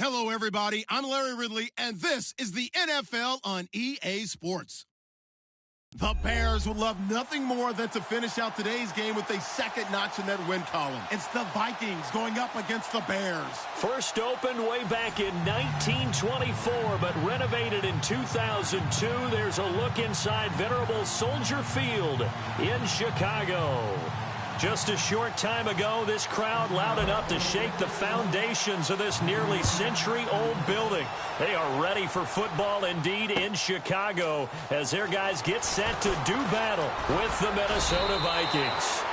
Hello, everybody. I'm Larry Ridley, and this is the NFL on EA Sports. The Bears would love nothing more than to finish out today's game with a second notch in that win column. It's the Vikings going up against the Bears. First opened way back in 1924, but renovated in 2002. There's a look inside venerable Soldier Field in Chicago. Just a short time ago, this crowd loud enough to shake the foundations of this nearly century-old building. They are ready for football indeed in Chicago as their guys get set to do battle with the Minnesota Vikings.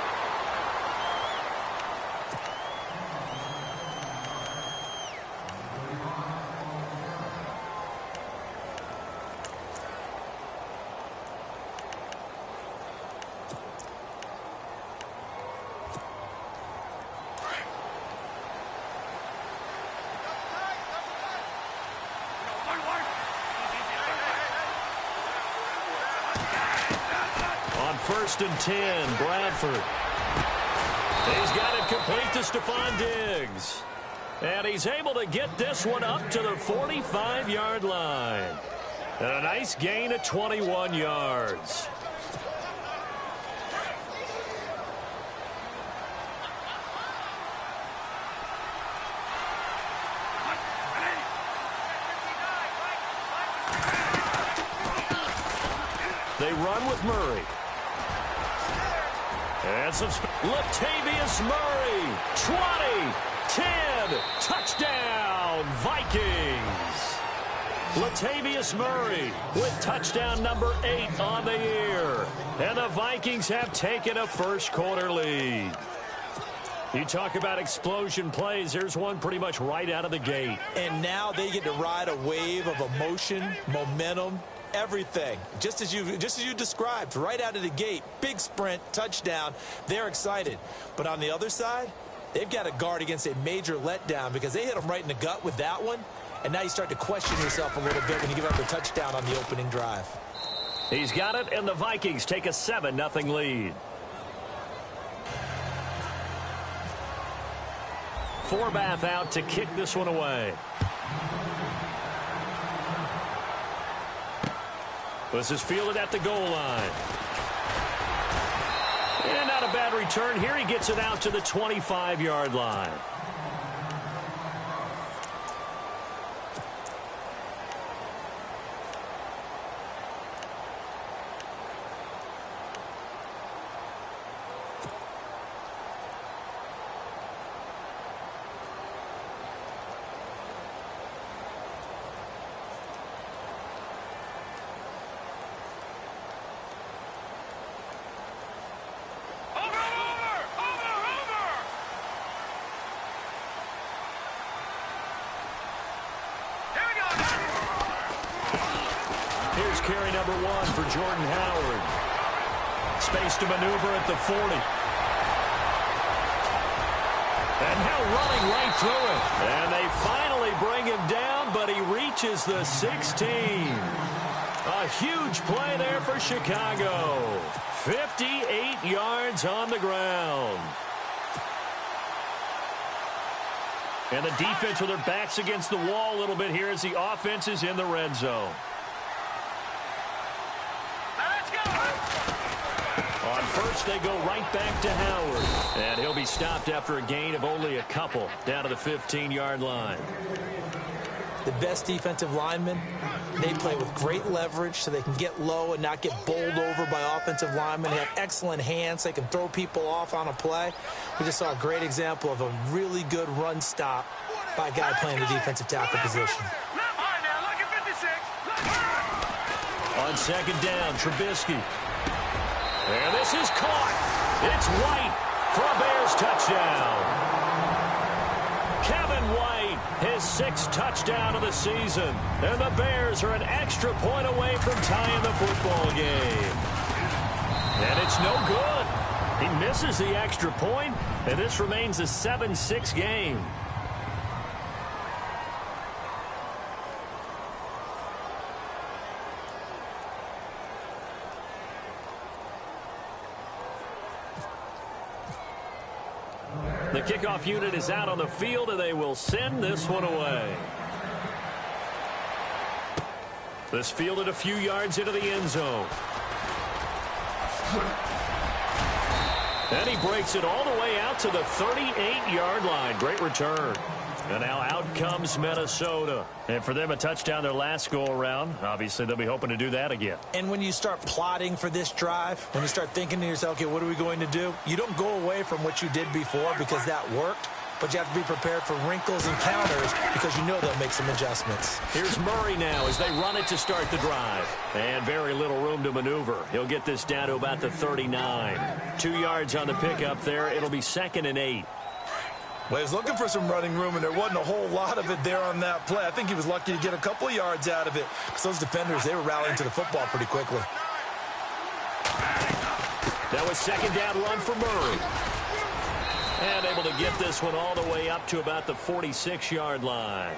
First and 10, Bradford. He's got it complete to Stephon Diggs. And he's able to get this one up to the 45-yard line. And a nice gain of 21 yards. They run with Murray. And some Latavius Murray, 20, 10, touchdown, Vikings. Latavius Murray with touchdown number 8 on the year. And the Vikings have taken a first quarter lead. You talk about explosion plays. There's one pretty much right out of the gate. And now they get to ride a wave of emotion, momentum, everything, just as you described, right out of the gate. Big sprint, touchdown. They're excited. But on the other side, they've got to guard against a major letdown because they hit them right in the gut with that one. And now you start to question yourself a little bit when you give up a touchdown on the opening drive. He's got it, and the Vikings take a 7-0 lead. Forbath out to kick this one away. This is fielded at the goal line. And not a bad return here. He gets it out to the 25-yard line. Carry number 1 for Jordan Howard. Space to maneuver at the 40. And now running right through it. And they finally bring him down, but he reaches the 16. A huge play there for Chicago. 58 yards on the ground. And the defense with their backs against the wall a little bit here as the offense is in the red zone. On first, they go right back to Howard. And he'll be stopped after a gain of only a couple down to the 15-yard line. The best defensive linemen, they play with great leverage so they can get low and not get bowled over by offensive linemen. They have excellent hands. They can throw people off on a play. We just saw a great example of a really good run stop by a guy playing the defensive tackle position. On second down, Trubisky. And this is caught. It's White for a Bears touchdown. Kevin White, his 6th touchdown of the season. And the Bears are an extra point away from tying the football game. And it's no good. He misses the extra point, and this remains a 7-6 game. The kickoff unit is out on the field, and they will send this one away. This fielded a few yards into the end zone. And he breaks it all the way out to the 38-yard line. Great return. And now out comes Minnesota. And for them, a touchdown their last go-around. Obviously, they'll be hoping to do that again. And when you start plotting for this drive, when you start thinking to yourself, okay, what are we going to do? You don't go away from what you did before because that worked. But you have to be prepared for wrinkles and counters because you know they'll make some adjustments. Here's Murray now as they run it to start the drive. And very little room to maneuver. He'll get this down to about the 39. 2 yards on the pickup there. It'll be 2nd and 8. Well, he was looking for some running room, and there wasn't a whole lot of it there on that play. I think he was lucky to get a couple of yards out of it because those defenders, they were rallying to the football pretty quickly. That was 2nd down run for Murray. And able to get this one all the way up to about the 46-yard line.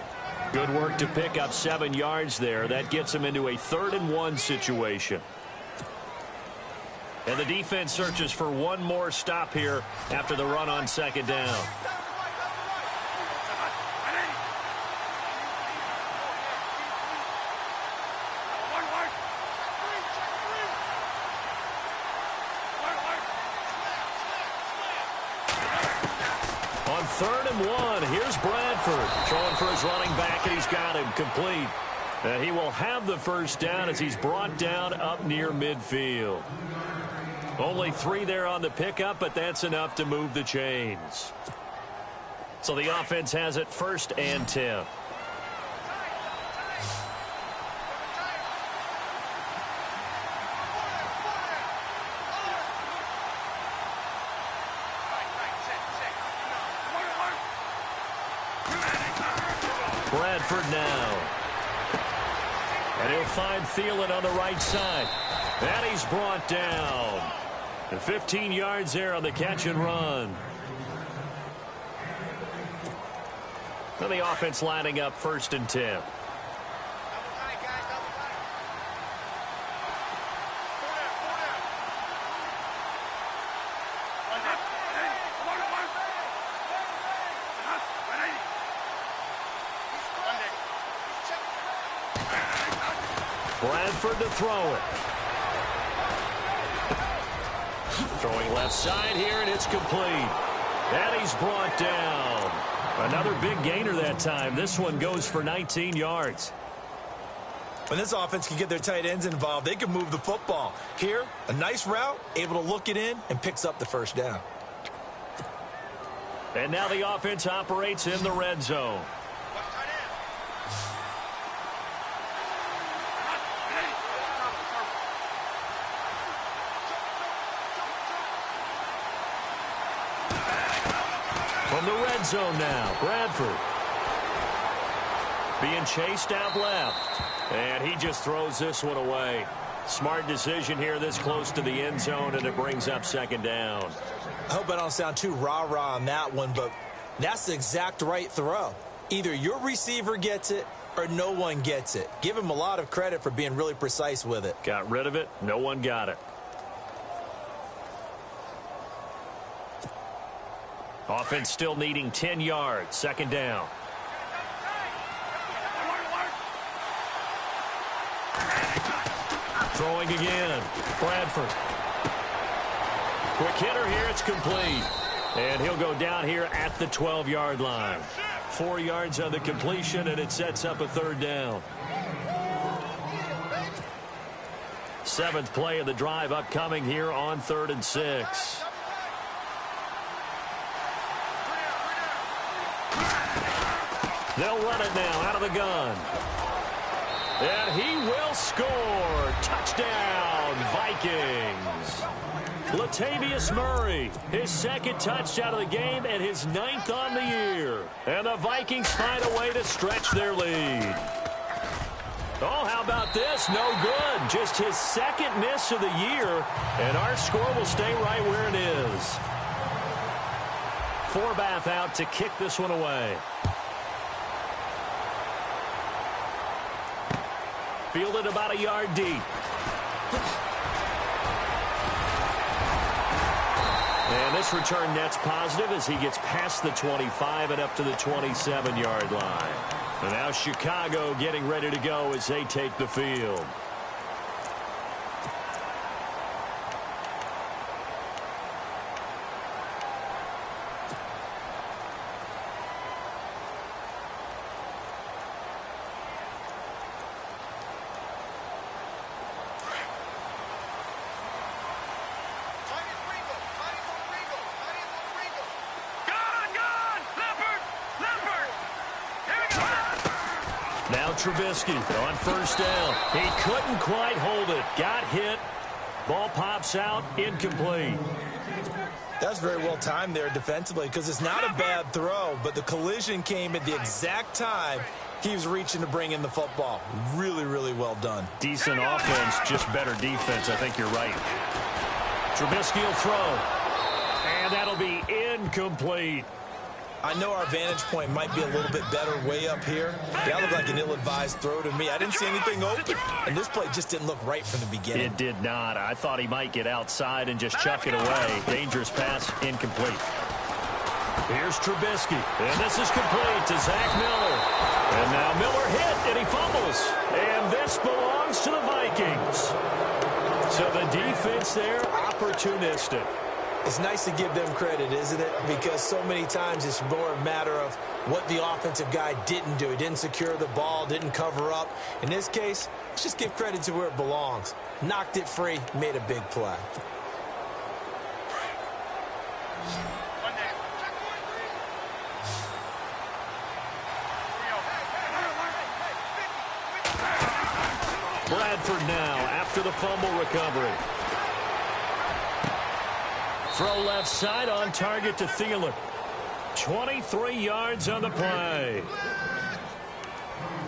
Good work to pick up 7 yards there. That gets him into a 3rd and 1 situation. And the defense searches for one more stop here after the run on 2nd down. On 3rd and 1, here's Bradford throwing for his running back, and he's got him complete. And he will have the first down as he's brought down up near midfield. Only 3 there on the pickup, but that's enough to move the chains. So the offense has it 1st and 10. Bradford now. And he'll find Thielen on the right side. And he's brought down. And 15 yards there on the catch and run. And the offense lining up 1st and 10. Bradford to throw it. Throwing left side here, and it's complete. And he's brought down. Another big gainer that time. This one goes for 19 yards. When this offense can get their tight ends involved, they can move the football. Here, a nice route, able to look it in, and picks up the first down. And now the offense operates in the red zone. From the red zone now, Bradford. Being chased out left. And he just throws this one away. Smart decision here this close to the end zone, and it brings up 2nd down. I hope I don't sound too rah-rah on that one, but that's the exact right throw. Either your receiver gets it or no one gets it. Give him a lot of credit for being really precise with it. Got rid of it. No one got it. Offense still needing 10 yards. 2nd down. Throwing again. Bradford. Quick hitter here. It's complete. And he'll go down here at the 12-yard line. 4 yards on the completion, and it sets up a 3rd down. 7th play of the drive upcoming here on 3rd and 6. They'll run it now out of the gun. And he will score. Touchdown, Vikings. Latavius Murray, his 2nd touchdown of the game and his 9th on the year. And the Vikings find a way to stretch their lead. Oh, how about this? No good. Just his 2nd miss of the year. And our score will stay right where it is. Forbath out to kick this one away. Fielded about a yard deep. And this return net's positive as he gets past the 25 and up to the 27-yard line. And now Chicago getting ready to go as they take the field. Now Trubisky on first down. He couldn't quite hold it. Got hit. Ball pops out. Incomplete. That's very well timed there defensively because it's not a bad throw, but the collision came at the exact time he was reaching to bring in the football. Really, really well done. Decent offense, just better defense. I think you're right. Trubisky will throw. And that'll be incomplete. I know our vantage point might be a little bit better way up here. That looked like an ill-advised throw to me. I didn't see anything open, and this play just didn't look right from the beginning. It did not. I thought he might get outside and just chuck it away. Dangerous pass, incomplete. Here's Trubisky, and this is complete to Zach Miller. And now Miller hit, and he fumbles. And this belongs to the Vikings. So the defense there, opportunistic. It's nice to give them credit, isn't it? Because so many times it's more a matter of what the offensive guy didn't do. He didn't secure the ball, didn't cover up. In this case, let's just give credit to where it belongs. Knocked it free, made a big play. Bradford now after the fumble recovery. Throw left side on target to Thielen. 23 yards on the play.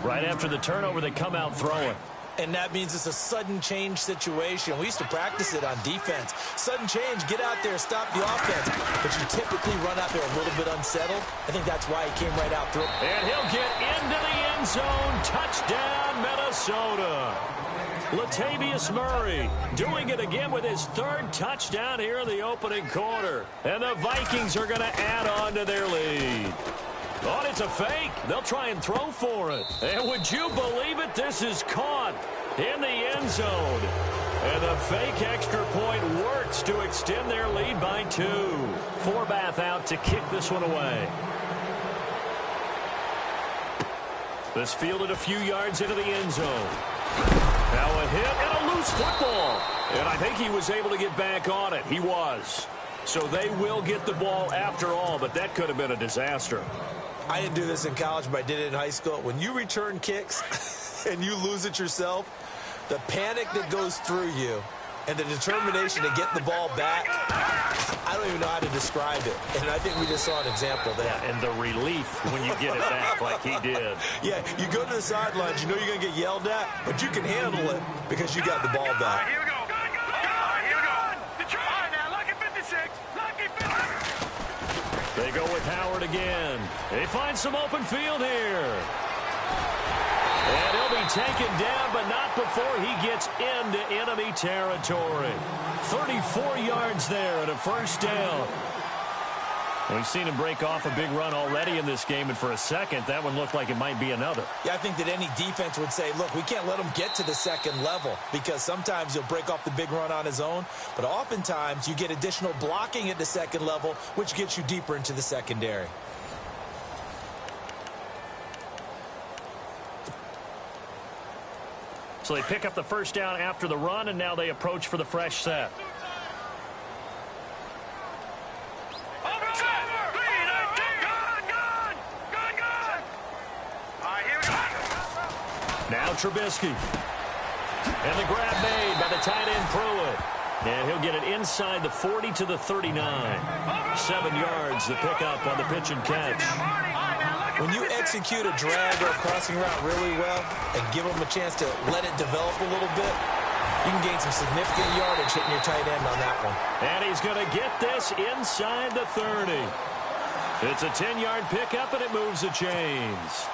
Right after the turnover, they come out throwing. And that means it's a sudden change situation. We used to practice it on defense. Sudden change, get out there, stop the offense. But you typically run out there a little bit unsettled. I think that's why he came right out through. And he'll get into the end zone. Touchdown, Minnesota. Latavius Murray doing it again with his third touchdown here in the opening quarter. And the Vikings are going to add on to their lead. Oh, it's a fake. They'll try and throw for it. And would you believe it? This is caught in the end zone. And the fake extra point works to extend their lead by 2. Forbath out to kick this one away. This fielded a few yards into the end zone. Now a hit and a loose football. And I think he was able to get back on it. He was. So they will get the ball after all, but that could have been a disaster. I didn't do this in college, but I did it in high school. When you return kicks and you lose it yourself, the panic that goes through you and the determination to get the ball back, I don't even know how to describe it. And I think we just saw an example of that. Yeah, and the relief when you get it back like he did. Yeah, you go to the sidelines, you know you're going to get yelled at, but you can handle it because you got the ball back. Here we go. Here we go. All right, now, lucky 56. Lucky 56. They go with Howard again. They find some open field here. And he'll be taken down, but not before he gets into enemy territory. 34 yards there and a first down. We've seen him break off a big run already in this game, and for a second, that one looked like it might be another. Yeah, I think that any defense would say, look, we can't let him get to the second level because sometimes he'll break off the big run on his own, but oftentimes you get additional blocking at the second level, which gets you deeper into the secondary. So they pick up the first down after the run, and now they approach for the fresh set. Now Trubisky. And the grab made by the tight end Pruitt. And he'll get it inside the 40 to the 39. 7 yards the pickup on the pitch and catch. When you execute a drag or a crossing route really well and give them a chance to let it develop a little bit, you can gain some significant yardage hitting your tight end on that one. And he's going to get this inside the 30. It's a 10-yard pickup, and it moves the chains.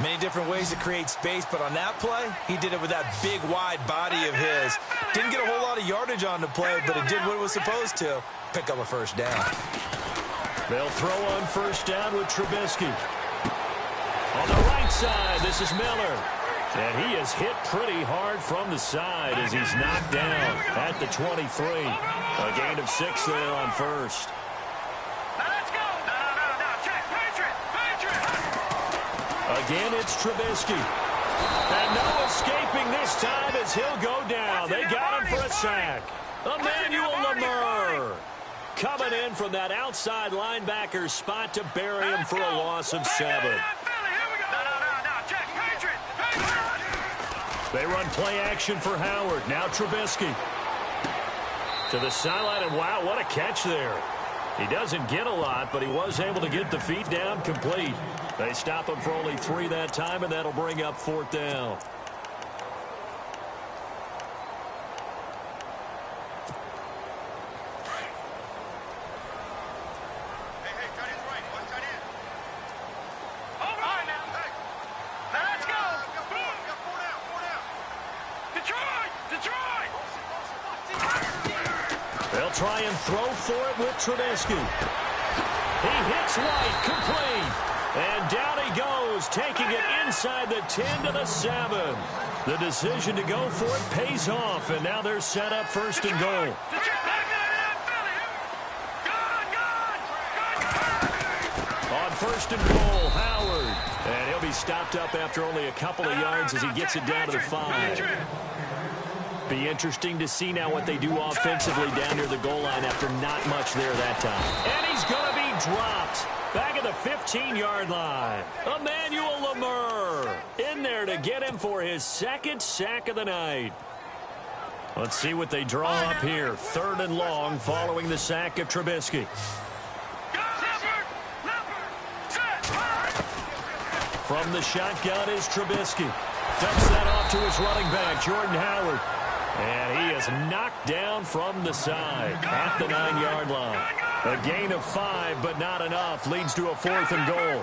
Many different ways to create space, but on that play, he did it with that big, wide body of his. Didn't get a whole lot of yardage on the play, but it did what it was supposed to. Pick up a first down. They'll throw on first down with Trubisky. On the right side, this is Miller. And he is hit pretty hard from the side as he's knocked down at the 23. A gain of 6 there on first. Let's go. No. Check. Patriot. Again, it's Trubisky. And no escaping this time as he'll go down. They got him for a sack. Emmanuel Lamar coming in from that outside linebacker spot to bury him for a loss of 7. They run play action for Howard. Now Trubisky. To the sideline, and wow, what a catch there. He doesn't get a lot, but he was able to get the feet down complete. They stop him for only 3 that time, and that'll bring up 4th down. Try and throw for it with Trubisky. He hits White, complete. And down he goes, taking it inside the 10 to the 7. The decision to go for it pays off, and now they're set up 1st and goal. On 1st and goal, Howard. And he'll be stopped up after only a couple of yards as he gets it down to the 5. Be interesting to see now what they do offensively down near the goal line after not much there that time. And he's going to be dropped back at the 15-yard line. Emmanuel Lamar in there to get him for his 2nd sack of the night. Let's see what they draw up here. 3rd and long following the sack of Trubisky. From the shotgun is Trubisky. Dumps that off to his running back, Jordan Howard. And he is knocked down from the side at the 9-yard line. A gain of 5, but not enough. Leads to a 4th and goal.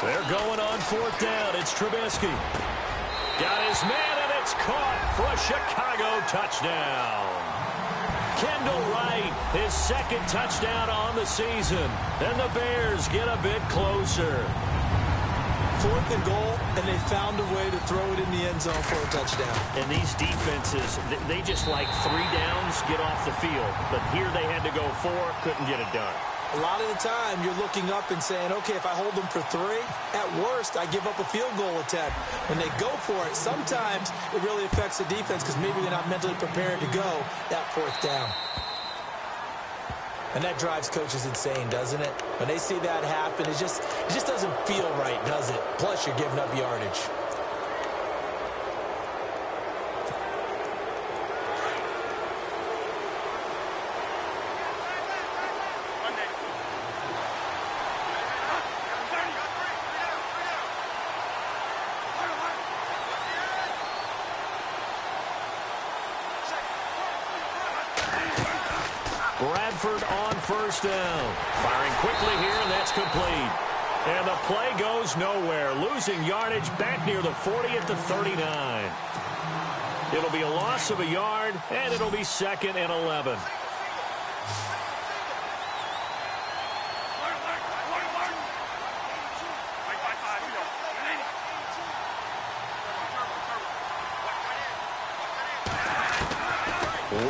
They're going on 4th down. It's Trubisky. Got his man, and it's caught for a Chicago touchdown. Kendall Wright, his 2nd touchdown on the season. And the Bears get a bit closer. 4th and goal, and they found a way to throw it in the end zone for a touchdown. And these defenses, they just like 3 downs, get off the field. But here they had to go 4, couldn't get it done. A lot of the time, you're looking up and saying, okay, if I hold them for 3, at worst, I give up a field goal attempt. When they go for it, sometimes it really affects the defense because maybe they're not mentally prepared to go that 4th down. And that drives coaches insane, doesn't it? When they see that happen, it just doesn't feel right, does it? Plus, you're giving up yardage. Bradford on 1st down. Firing quickly here, and that's complete. And the play goes nowhere. Losing yardage back near the 40 at the 39. It'll be a loss of a yard, and it'll be 2nd and 11.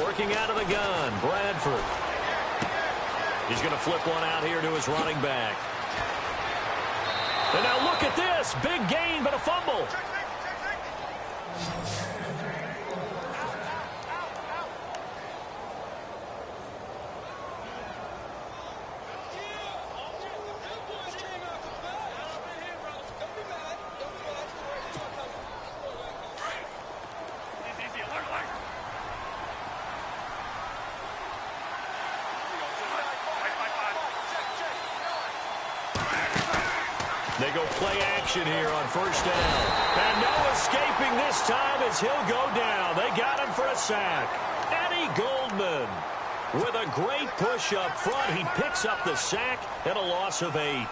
Working out of the gun, Bradford. He's going to flip one out here to his running back. And now look at this. Big gain, but a fumble. They go play action here on 1st down. And no escaping this time as he'll go down. They got him for a sack. Eddie Goldman with a great push up front. He picks up the sack and a loss of 8.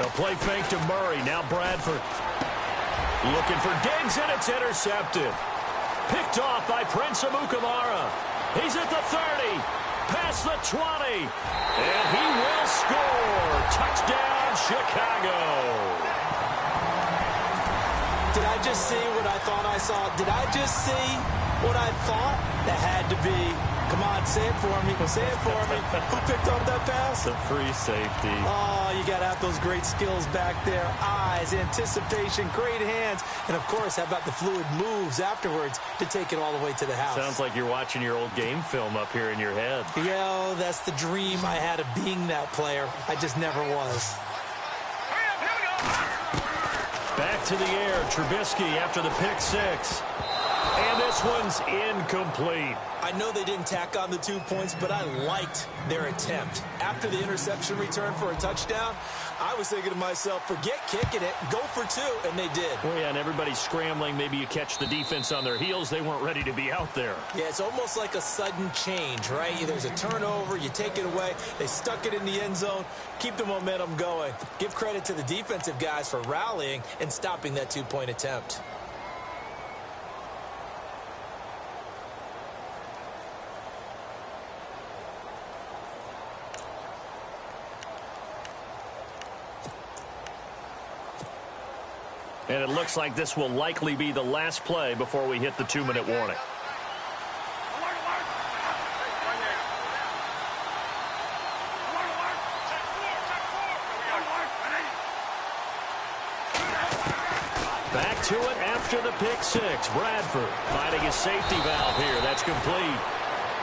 A play fake to Murray. Now Bradford looking for Diggs, and it's intercepted. Picked off by Prince Amukamara. He's at the 30, past the 20, and he will score. Touchdown, Chicago. Did I just see what I thought I saw? Did I just see what I thought? That had to be. Come on, say it for me. Say it for me. Who picked up that pass? The free safety. Oh, you got to have those great skills back there. Eyes, anticipation, great hands. And, of course, how about the fluid moves afterwards to take it all the way to the house? Sounds like you're watching your old game film up here in your head. Yo, that's the dream I had of being that player. I just never was. Back to the air. Trubisky after the pick 6. And this one's incomplete. I know they didn't tack on the 2 points, but I liked their attempt. After the interception return for a touchdown, I was thinking to myself, forget kicking it, go for 2, and they did. Well, yeah, and everybody's scrambling. Maybe you catch the defense on their heels. They weren't ready to be out there. Yeah, it's almost like a sudden change, right? There's a turnover, you take it away, they stuck it in the end zone, keep the momentum going. Give credit to the defensive guys for rallying and stopping that 2-point attempt. And it looks like this will likely be the last play before we hit the 2-minute warning. Back to it after the pick 6. Bradford finding his safety valve here. That's complete.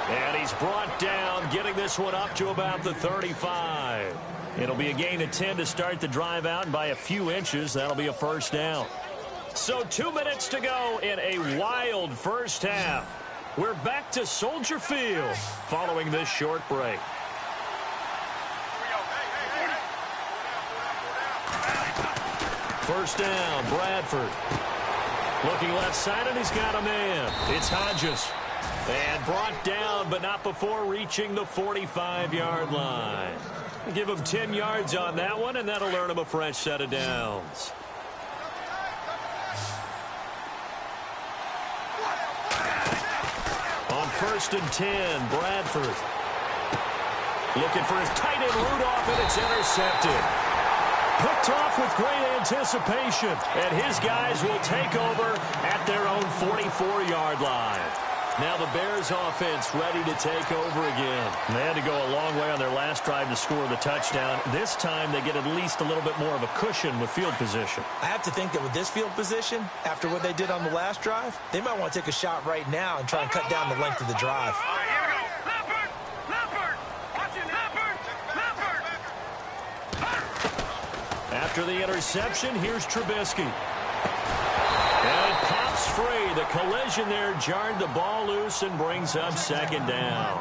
And he's brought down, getting this one up to about the 35. It'll be a gain of 10 to start the drive out, and by a few inches, that'll be a first down. So 2 minutes to go in a wild first half. We're back to Soldier Field following this short break. First down, Bradford. Looking left side, and he's got a man. It's Hodges. And brought down, but not before reaching the 45-yard line. Give him 10 yards on that one, and that'll earn him a fresh set of downs. On 1st and 10, Bradford. Looking for his tight end Rudolph, and it's intercepted. Picked off with great anticipation, and his guys will take over at their own 44-yard line. Now the Bears offense ready to take over again. They had to go a long way on their last drive to score the touchdown. This time they get at least a little bit more of a cushion with field position. I have to think that with this field position, after what they did on the last drive, they might want to take a shot right now and try and cut down the length of the drive. All right, here we go. Leopard! Watching Leopard! After the interception, here's Trubisky. And it pops free. The collision there jarred the ball loose and brings up second down.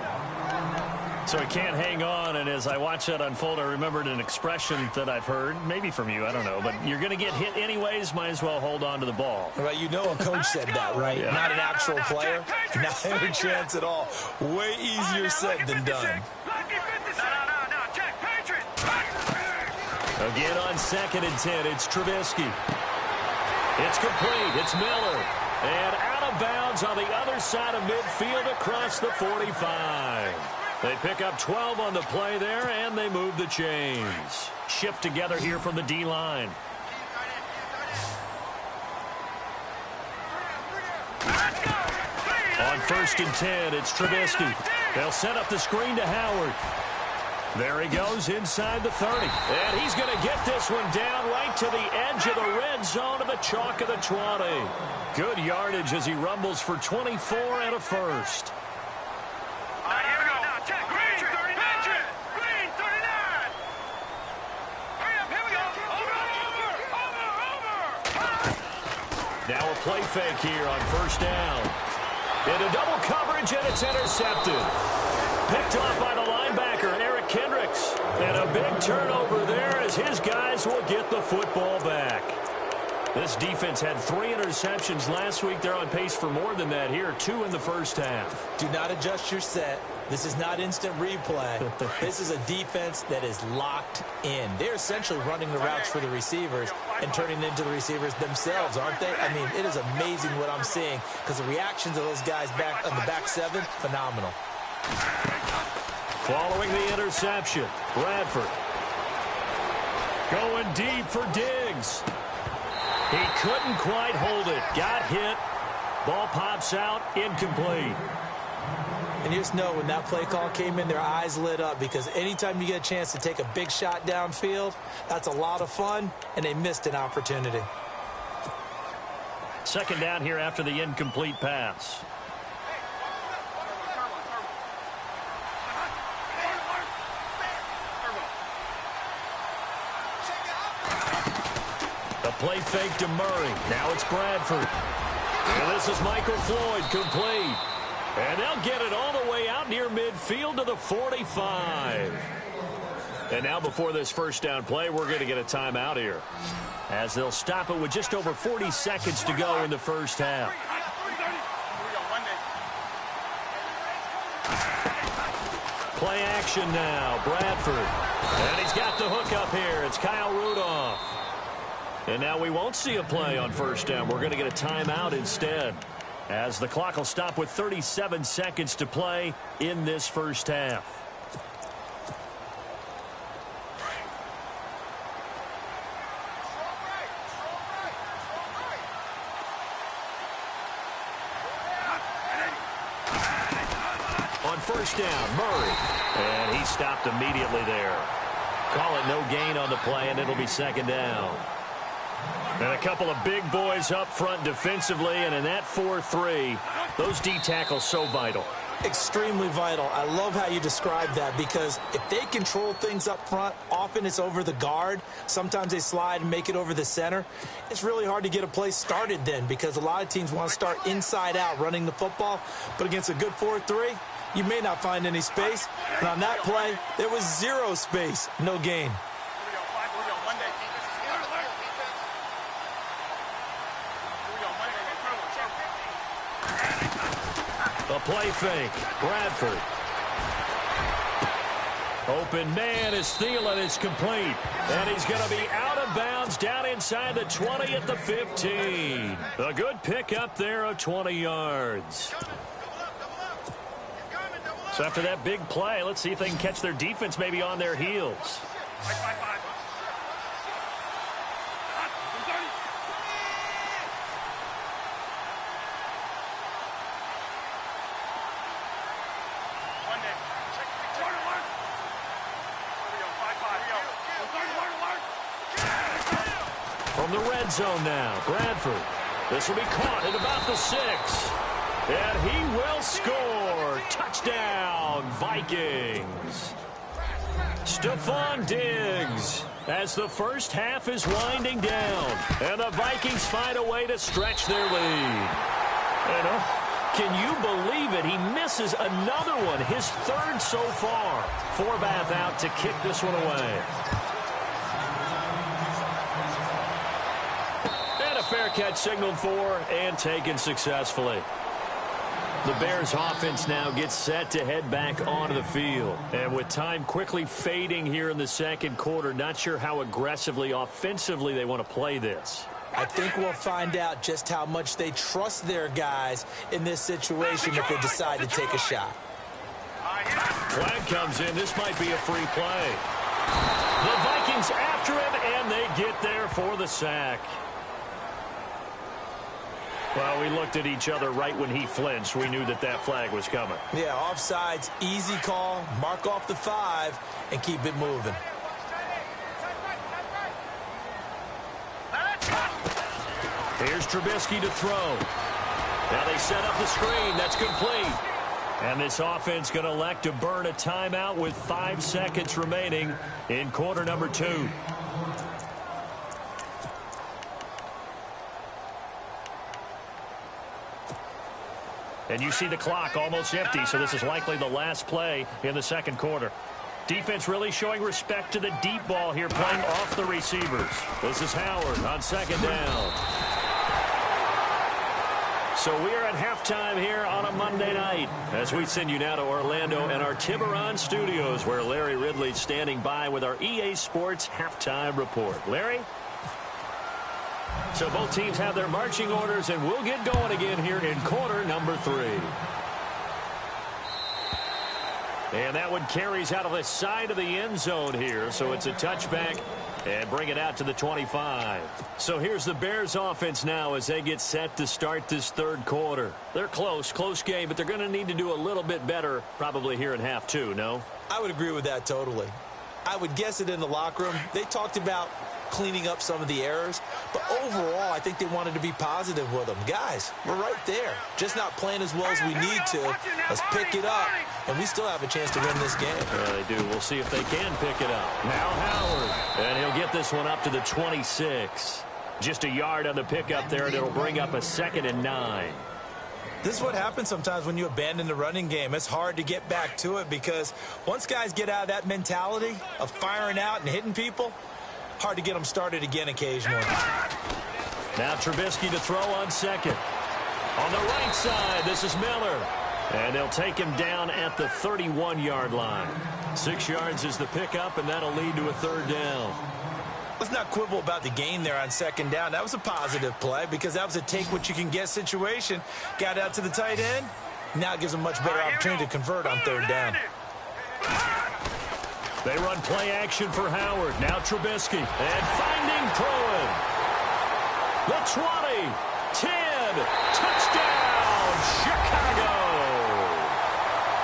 So he can't hang on, and as I watch that unfold, I remembered an expression that I've heard, maybe from you, I don't know, but you're going to get hit anyways, might as well hold on to the ball. Right, you know a coach said that, right? Yeah. Not an actual player. Not a chance at all. Way easier said than done. No, check, Patriot! Again on 2nd and 10, it's Trubisky. It's complete. It's Miller. And out of bounds on the other side of midfield across the 45. They pick up 12 on the play there, and they move the chains. Shift together here from the D-line. On 1st and 10, it's Trubisky. They'll set up the screen to Howard. There he goes inside the 30. And he's going to get this one down right to the edge of the red zone to the chalk of the 20. Good yardage as he rumbles for 24 and a first. All right, here we go. Now, check. Green, 39. Green, 39. Hurry up, here we go. Over. Now a play fake here on 1st down. Into double coverage, and it's intercepted. Picked off by the linebacker, Eric Kendricks. And a big turnover there as his guys will get the football back. This defense had 3 interceptions last week. They're on pace for more than that here, 2 in the first half. Do not adjust your set. This is not instant replay. This is a defense that is locked in. They're essentially running the routes for the receivers and turning into the receivers themselves, aren't they? I mean, it is amazing what I'm seeing because the reactions of those guys back on the back 7, phenomenal. Following the interception, Bradford going deep for Diggs. He couldn't quite hold it. Got hit. Ball pops out. Incomplete. And you just know when that play call came in, their eyes lit up because anytime you get a chance to take a big shot downfield, that's a lot of fun, and they missed an opportunity. Second down here after the incomplete pass. Play fake to Murray. Now it's Bradford. And this is Michael Floyd, complete. And they'll get it all the way out near midfield to the 45. And now before this first down play, we're going to get a timeout here, as they'll stop it with just over 40 seconds to go in the first half. Play action now. Bradford. And he's got the hook up here. It's Kyle Rudolph. And now we won't see a play on first down. We're going to get a timeout instead, as the clock will stop with 37 seconds to play in this first half. On first down, Murray. And he stopped immediately there. Call it no gain on the play, and it'll be second down. And a couple of big boys up front defensively, and in that 4-3, those D tackles so vital. Extremely vital. I love how you describe that because if they control things up front, often it's over the guard. Sometimes they slide and make it over the center. It's really hard to get a play started then because a lot of teams want to start inside out running the football. But against a good 4-3, you may not find any space. And on that play, there was 0 space, no gain. A play fake. Bradford. Open man is Thielen. It's complete. And he's going to be out of bounds down inside the 20 at the 15. A good pick up there of 20 yards. So after that big play, let's see if they can catch their defense maybe on their heels. From the red zone now, Bradford. This will be caught at about the 6. And he will score. Touchdown, Vikings. Stephon Diggs, as the first half is winding down. And the Vikings find a way to stretch their lead. And can you believe it? He misses another one, his 3rd so far. Forbath out to kick this one away. Fair catch signaled for and taken successfully. The Bears offense now gets set to head back onto the field. And with time quickly fading here in the second quarter, not sure how aggressively, offensively they want to play this. I think we'll find out just how much they trust their guys in this situation if they decide to take a shot. Flag comes in. This might be a free play. The Vikings after him, and they get there for the sack. Well, we looked at each other right when he flinched. We knew that that flag was coming. Yeah, offsides, easy call, mark off the 5, and keep it moving. Here's Trubisky to throw. Now they set up the screen. That's complete. And this offense going to elect to burn a timeout with 5 seconds remaining in quarter number 2. And you see the clock almost empty, so this is likely the last play in the second quarter. Defense really showing respect to the deep ball here, playing off the receivers. This is Howard on second down. So we are at halftime here on a Monday night as we send you now to Orlando and our Tiburon studios where Larry Ridley's standing by with our EA Sports halftime report. Larry? So both teams have their marching orders, and we'll get going again here in quarter number 3. And that one carries out of the side of the end zone here, so it's a touchback and bring it out to the 25. So here's the Bears offense now as they get set to start this third quarter. They're close game, but they're going to need to do a little bit better probably here in half 2, no? I would agree with that totally. I would guess it in the locker room. They talked about cleaning up some of the errors, but overall I think they wanted to be positive with them. Guys, we're right there, just not playing as well as we need to. Let's pick it up, and we still have a chance to win this game. Yeah, they do. We'll see if they can pick it up. Now Howard, and he'll get this one up to the 26. Just a yard on the pickup there, and it'll bring up a 2nd and 9. This is what happens sometimes when you abandon the running game. It's hard to get back to it because once guys get out of that mentality of firing out and hitting people, hard to get them started again occasionally. Now Trubisky to throw on second. On the right side, this is Miller. And they'll take him down at the 31-yard line. 6 yards is the pickup, and that'll lead to a 3rd down. Let's not quibble about the gain there on 2nd down. That was a positive play because that was a take-what-you-can-get situation. Got out to the tight end. Now it gives them much better opportunity to convert on 3rd down. They run play action for Howard. Now Trubisky. And finding Pruitt. The 20. 10. Touchdown, Chicago.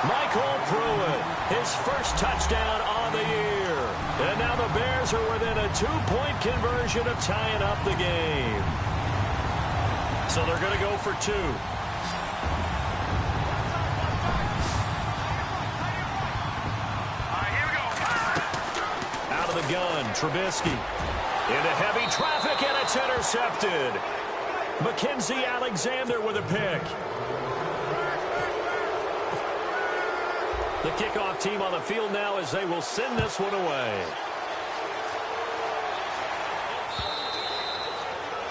Michael Pruitt. His first touchdown on the year. And now the Bears are within a 2-point conversion of tying up the game. So they're going to go for 2. Out of the gun, Trubisky. Into heavy traffic, and it's intercepted. Mackenzie Alexander with a pick. The kickoff team on the field now as they will send this one away.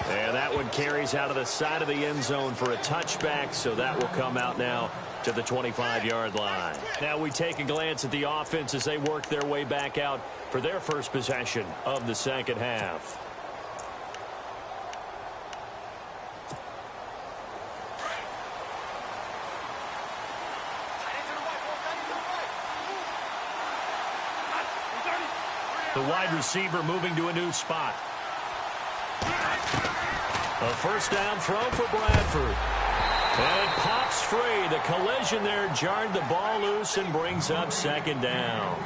And that one carries out of the side of the end zone for a touchback, so that will come out now to the 25-yard line. Now we take a glance at the offense as they work their way back out for their first possession of the second half. The wide receiver moving to a new spot. A first down throw for Bradford. And it pops free. The collision there jarred the ball loose and brings up 2nd down.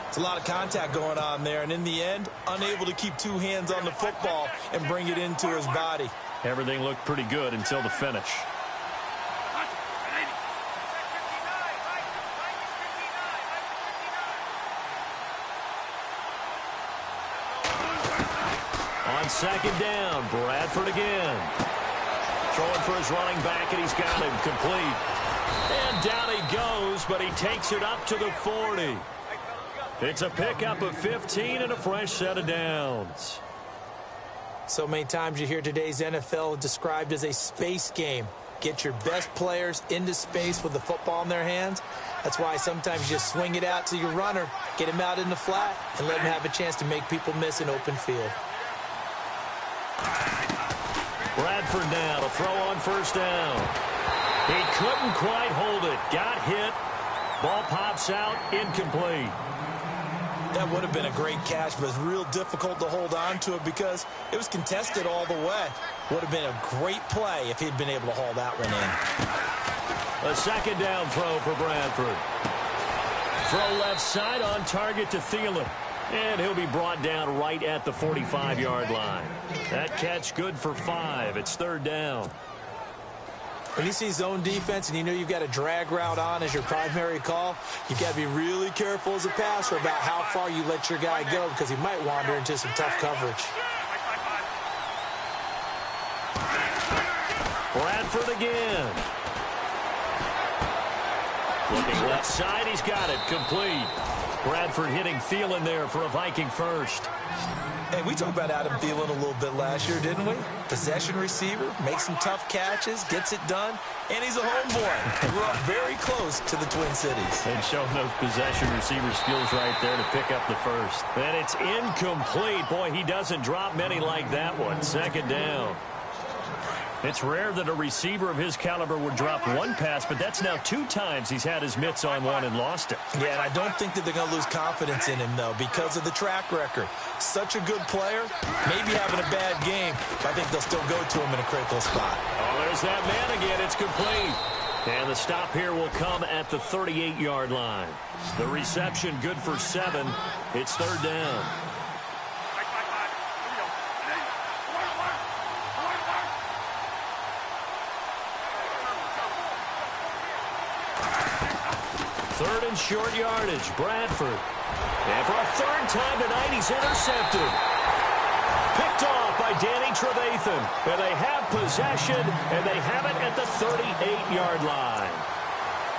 It's a lot of contact going on there, and in the end, unable to keep 2 hands on the football and bring it into his body. Everything looked pretty good until the finish. On 2nd down, Bradford again. Throwing for his running back, and he's got him complete. And down he goes, but he takes it up to the 40. It's a pickup of 15 and a fresh set of downs. So many times you hear today's NFL described as a space game. Get your best players into space with the football in their hands. That's why sometimes you just swing it out to your runner, get him out in the flat, and let him have a chance to make people miss an open field. Bradford now to throw on first down. He couldn't quite hold it. Got hit. Ball pops out. Incomplete. That would have been a great catch, but it's real difficult to hold on to it because it was contested all the way. Would have been a great play if he'd been able to haul that one in. A 2nd down throw for Bradford. Throw left side on target to Thielen. And he'll be brought down right at the 45-yard line. That catch good for 5. It's 3rd down. When you see zone defense and you know you've got a drag route on as your primary call, you've got to be really careful as a passer about how far you let your guy go because he might wander into some tough coverage. Bradford again. Looking left side, he's got it complete. Bradford hitting Thielen there for a Viking first. Hey, we talked about Adam Thielen a little bit last year, didn't we? Possession receiver, makes some tough catches, gets it done, and he's a homeboy. Grew up very close to the Twin Cities. And showing those possession receiver skills right there to pick up the first. And it's incomplete. Boy, he doesn't drop many like that one. Second down. It's rare that a receiver of his caliber would drop one pass, but that's now 2 times he's had his mitts on one and lost it. Yeah, and I don't think that they're going to lose confidence in him, though, because of the track record. Such a good player, maybe having a bad game, but I think they'll still go to him in a critical spot. Oh, there's that man again. It's complete. And the stop here will come at the 38-yard line. The reception good for 7. It's third down. Third and short yardage, Bradford. And for a third time tonight, he's intercepted. Picked off by Danny Trevathan. And they have possession, and they have it at the 38-yard line.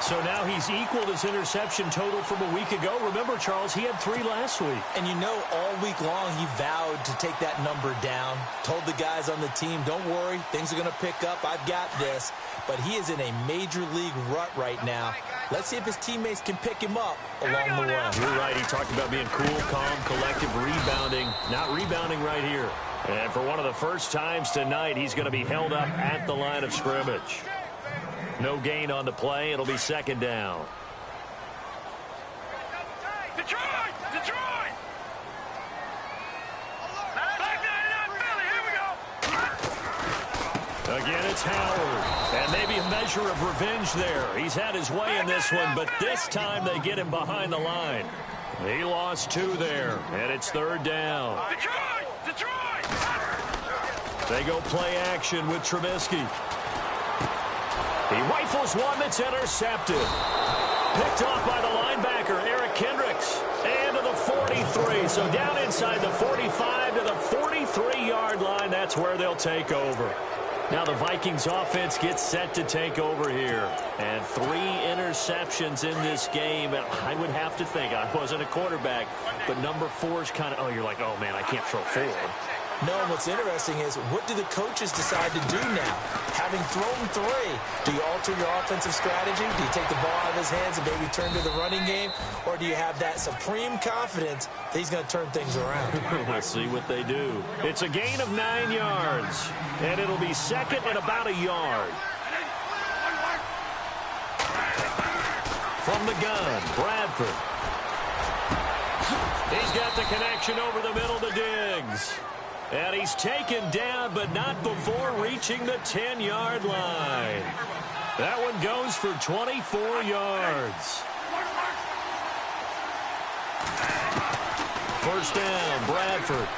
So now he's equaled his interception total from a week ago. Remember, Charles, he had 3 last week. And you know, all week long he vowed to take that number down. Told the guys on the team, don't worry, things are going to pick up. I've got this. But he is in a major league rut right now. Let's see if his teammates can pick him up along the way. You're right. He talked about being cool, calm, collective, rebounding. Not rebounding right here. And for one of the first times tonight, he's going to be held up at the line of scrimmage. No gain on the play. It'll be second down. Detroit! Detroit! Back down, Philly, here we go! Again, it's Howard. And maybe a measure of revenge there. He's had his way in this one, but this time they get him behind the line. He lost 2 there, and it's third down. Detroit! Detroit! They go play action with Trubisky. He rifles one that's intercepted. Picked off by the linebacker, Eric Kendricks. And to the 43. So down inside the 45 to the 43-yard line. That's where they'll take over. Now the Vikings offense gets set to take over here. And 3 interceptions in this game. I would have to think, I wasn't a quarterback, but number 4 is kind of, oh, you're like, oh, man, I can't throw 4. No, and what's interesting is, what do the coaches decide to do now? Having thrown 3, do you alter your offensive strategy? Do you take the ball out of his hands and maybe turn to the running game? Or do you have that supreme confidence that he's going to turn things around? Let's see what they do. It's a gain of 9 yards, and it'll be second and about a yard. From the gun, Bradford. He's got the connection over the middle to Diggs. And he's taken down, but not before reaching the 10-yard line. That one goes for 24 yards. First down, Bradford.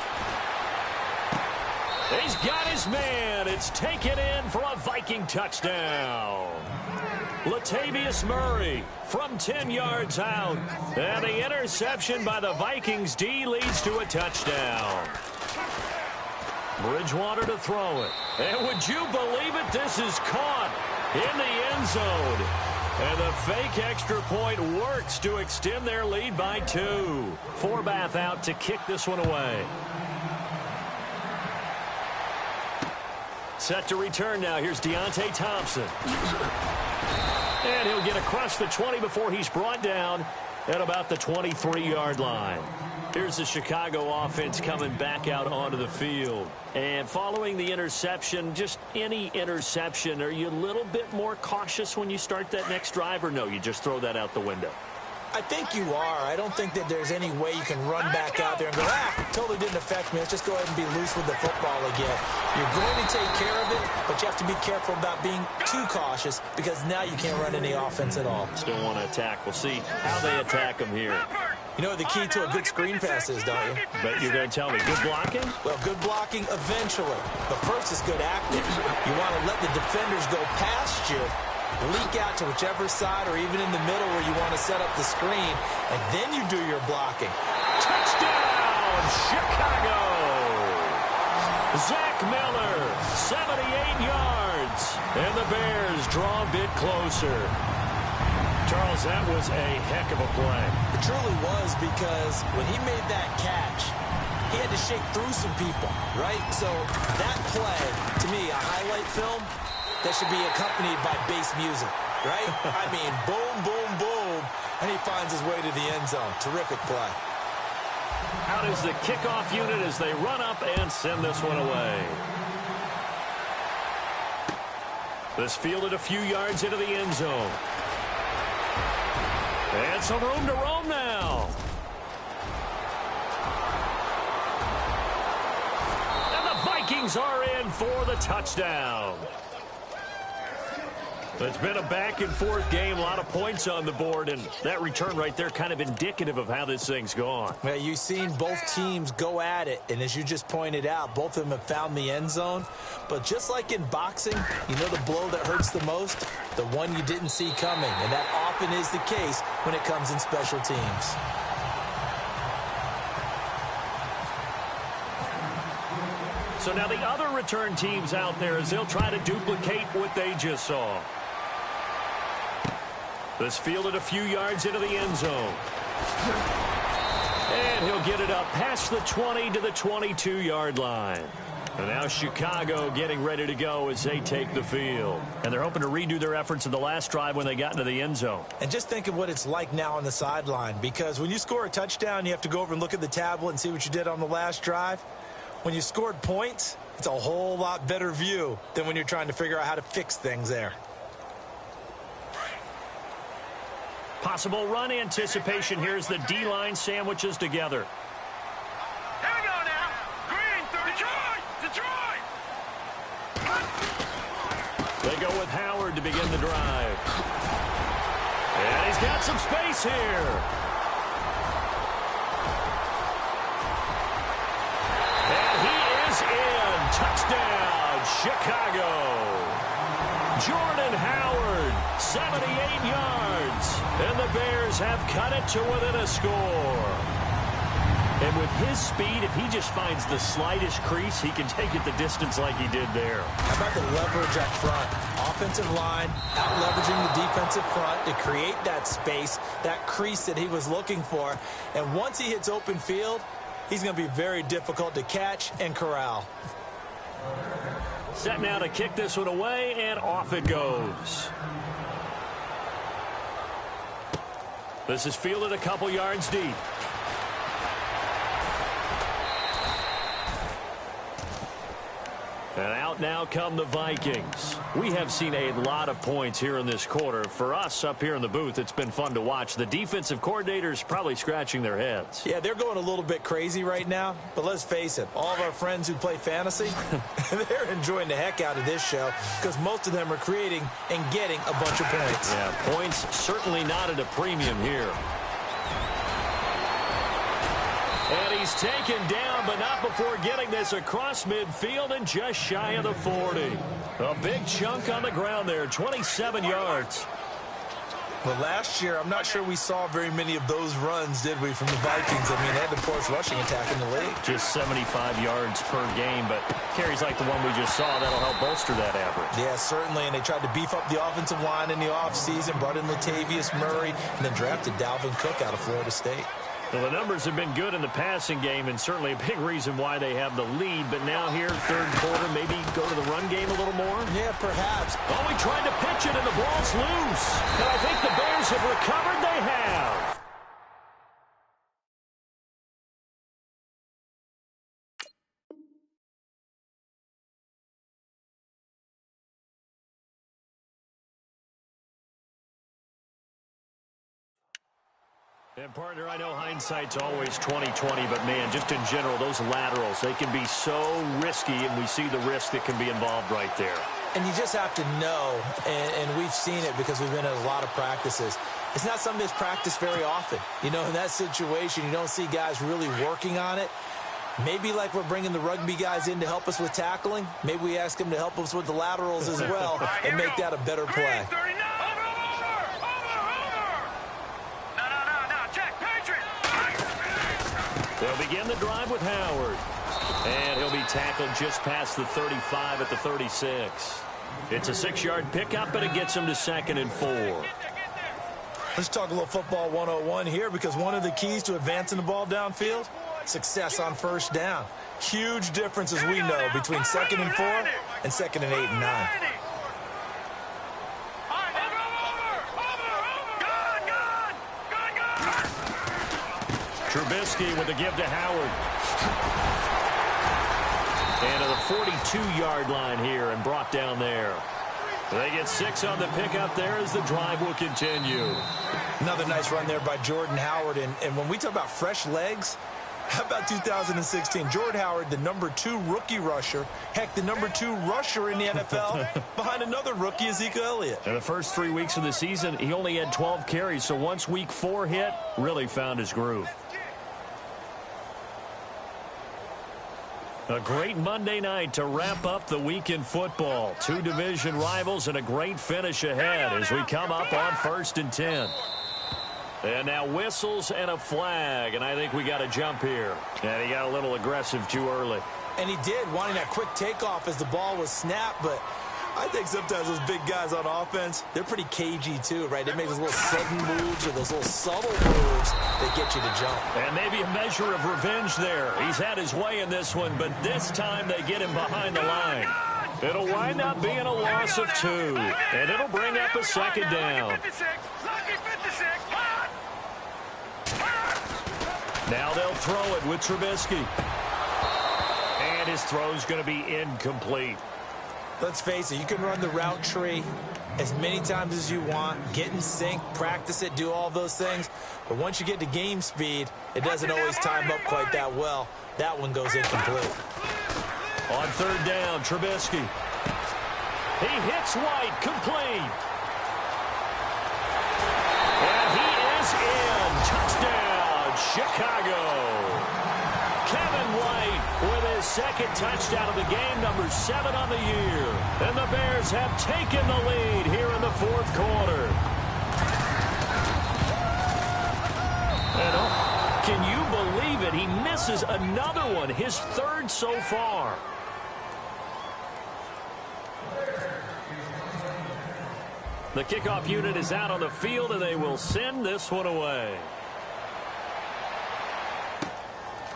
He's got his man. It's taken in for a Viking touchdown. Latavius Murray from 10 yards out. And the interception by the Vikings D leads to a touchdown. Bridgewater to throw it. And would you believe it? This is caught in the end zone. And the fake extra point works to extend their lead by 2. Forbath out to kick this one away. Set to return now. Here's Deontay Thompson. And he'll get across the 20 before he's brought down at about the 23-yard line. Here's the Chicago offense coming back out onto the field. And following the interception, just any interception, are you a little bit more cautious when you start that next drive, or no, you just throw that out the window? I think you are. I don't think that there's any way you can run back out there and go, totally didn't affect me. Let's just go ahead and be loose with the football again. You're going to take care of it, but you have to be careful about being too cautious because now you can't run any offense at all. Still want to attack. We'll see how they attack them here. You know what the key to a good screen pass is, don't you? But you're going to tell me, good blocking? Well, good blocking eventually. But first is good acting. You want to let the defenders go past you, leak out to whichever side or even in the middle where you want to set up the screen, and then you do your blocking. Touchdown, Chicago! Zach Miller, 78 yards, and the Bears draw a bit closer. Charles, that was a heck of a play. It truly was, because when he made that catch, he had to shake through some people, right? So that play, to me, a highlight film that should be accompanied by bass music, right? I mean, boom, boom, boom, and he finds his way to the end zone. Terrific play. Out is the kickoff unit as they run up and send this one away. This fielded a few yards into the end zone. And some room to roam now. And the Vikings are in for the touchdown. It's been a back-and-forth game, a lot of points on the board, and that return right there kind of indicative of how this thing's gone. Well, you've seen both teams go at it, and as you just pointed out, both of them have found the end zone. But just like in boxing, you know the blow that hurts the most? The one you didn't see coming, and that often is the case when it comes in special teams. So now the other return teams out there as they'll try to duplicate what they just saw. This fielded a few yards into the end zone. And he'll get it up past the 20 to the 22-yard line. And now Chicago getting ready to go as they take the field. And they're hoping to redo their efforts in the last drive when they got into the end zone. And just think of what it's like now on the sideline, because when you score a touchdown, you have to go over and look at the tablet and see what you did on the last drive. When you scored points, it's a whole lot better view than when you're trying to figure out how to fix things there. Possible run anticipation here as the D-line sandwiches together. Here we go now. Green, Detroit! They go with Howard to begin the drive. And he's got some space here. And he is in. Touchdown, Chicago. Jordan Howard, 78 yards. And the Bears have cut it to within a score. And with his speed, if he just finds the slightest crease, he can take it the distance like he did there. How about the leverage up front? Offensive line out-leveraging the defensive front to create that space, that crease that he was looking for. And once he hits open field, he's going to be very difficult to catch and corral. Set now to kick this one away, and off it goes. This is fielded a couple yards deep. And out now come the Vikings. We have seen a lot of points here in this quarter. For us up here in the booth, it's been fun to watch. The defensive coordinators probably scratching their heads. Yeah, they're going a little bit crazy right now. But let's face it, all of our friends who play fantasy, they're enjoying the heck out of this show because most of them are creating and getting a bunch of points. Yeah, points certainly not at a premium here. And he's taken down, but not before getting this across midfield and just shy of the 40. A big chunk on the ground there, 27 yards. Well, last year, I'm not sure we saw very many of those runs, did we, from the Vikings? I mean, they had the poorest rushing attack in the league. Just 75 yards per game, but carries like the one we just saw, that'll help bolster that average. Yeah, certainly, and they tried to beef up the offensive line in the offseason, brought in Latavius Murray, and then drafted Dalvin Cook out of Florida State. Well, the numbers have been good in the passing game, and certainly a big reason why they have the lead. But now here, third quarter, maybe go to the run game a little more? Yeah, perhaps. Oh, he tried to pitch it, and the ball's loose. And I think the Bears have recovered. They have. And, partner, I know hindsight's always 20/20, but, man, just in general, those laterals, they can be so risky, and we see the risk that can be involved right there. And you just have to know, and we've seen it because we've been at a lot of practices. It's not something that's practiced very often. You know, in that situation, you don't see guys really working on it. Maybe like we're bringing the rugby guys in to help us with tackling, maybe we ask them to help us with the laterals as well and make that a better play. They'll begin the drive with Howard. And he'll be tackled just past the 35 at the 36. It's a 6-yard pickup, but it gets him to 2nd and 4. Let's talk a little football 101 here, because one of the keys to advancing the ball downfield, success on first down. Huge difference, as we know, between 2nd and 4 and 2nd and 8 and 9. Trubisky with the give to Howard. And to the 42-yard line here and brought down there. They get 6 on the pickup there as the drive will continue. Another nice run there by Jordan Howard. And when we talk about fresh legs, how about 2016? Jordan Howard, the #2 rookie rusher. Heck, the #2 rusher in the NFL behind another rookie, Ezekiel Elliott. In the first 3 weeks of the season, he only had 12 carries. So once week 4 hit, really found his groove. A great Monday night to wrap up the week in football. 2 division rivals and a great finish ahead as we come up on 1st and 10. And now whistles and a flag, and I think we got a jump here. And he got a little aggressive too early. And he did, wanting that quick takeoff as the ball was snapped, but I think sometimes those big guys on offense, they're pretty cagey too, right? They make those little sudden moves or those little subtle moves that get you to jump. And maybe a measure of revenge there. He's had his way in this one, but this time they get him behind the line. It'll wind up being a loss of 2, and it'll bring up a 2nd down. Now they'll throw it with Trubisky. And his throw's going to be incomplete. Let's face it, you can run the route tree as many times as you want, get in sync, practice it, do all those things. But once you get to game speed, it doesn't always time up quite that well. That one goes incomplete. On 3rd down, Trubisky. He hits White, complete. And he is in. Touchdown, Chicago. Kevin White with his 2nd touchdown of the game, #7 on the year. And the Bears have taken the lead here in the 4th quarter. And can you believe it? He misses another one, his 3rd so far. The kickoff unit is out on the field, and they will send this one away.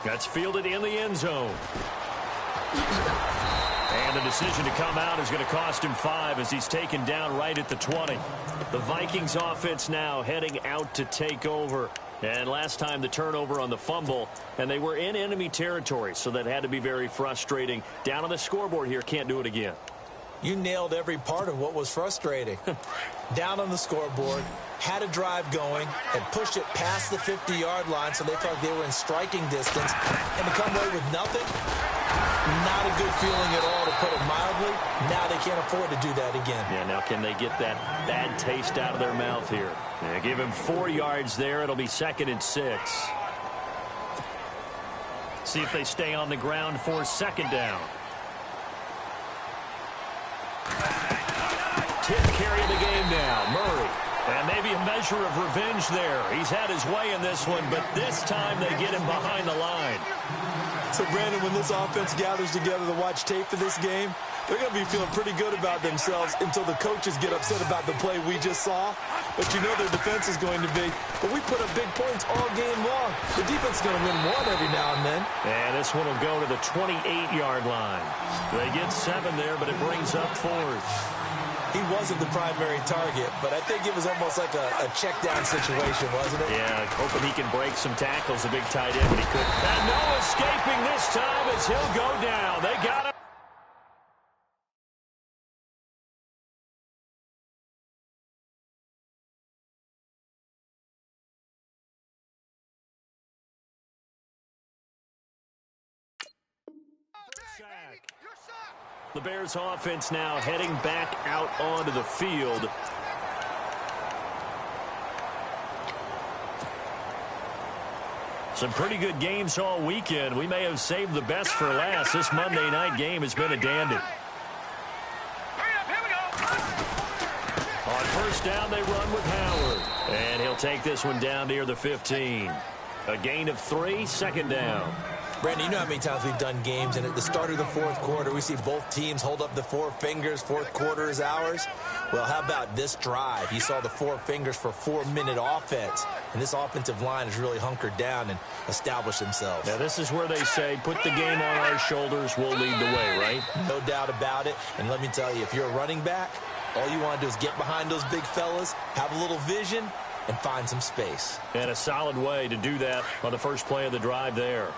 That's fielded in the end zone. And the decision to come out is going to cost him 5 as he's taken down right at the 20. The Vikings offense now heading out to take over. And last time the turnover on the fumble, and they were in enemy territory, so that had to be very frustrating. Down on the scoreboard here, can't do it again. You nailed every part of what was frustrating. Down on the scoreboard, had a drive going, and pushed it past the 50-yard line so they thought they were in striking distance, and to come away with nothing, not a good feeling at all, to put it mildly. Now they can't afford to do that again. Yeah, now can they get that bad taste out of their mouth here? Yeah, give him 4 yards there. It'll be 2nd and 6. See if they stay on the ground for 2nd down. 10th carry of the game now, Murray. And maybe a measure of revenge there. He's had his way in this one, but this time they get him behind the line. So, Brandon, when this offense gathers together to watch tape for this game, they're going to be feeling pretty good about themselves until the coaches get upset about the play we just saw. But you know their defense is going to be, but we put up big points all game long. The defense is going to win one every now and then. And this one will go to the 28-yard line. They get 7 there, but it brings up 4th. He wasn't the primary target, but I think it was almost like a check-down situation, wasn't it? Yeah, hoping he can break some tackles, a big tight end, but he couldn't. And no escaping this time as he'll go down. They got him. The Bears offense now heading back out onto the field. Some pretty good games all weekend. We may have saved the best for last. This Monday night game has been a dandy. On 1st down, they run with Howard. And he'll take this one down near the 15. A gain of 3, 2nd down. Brandon, you know how many times we've done games, and at the start of the fourth quarter, we see both teams hold up the four fingers, fourth quarter is ours. Well, how about this drive? You saw the four fingers for 4-minute offense, and this offensive line has really hunkered down and established themselves. Now, this is where they say, put the game on our shoulders, we'll lead the way, right? No doubt about it, and let me tell you, if you're a running back, all you want to do is get behind those big fellas, have a little vision, and find some space. And a solid way to do that on the first play of the drive there.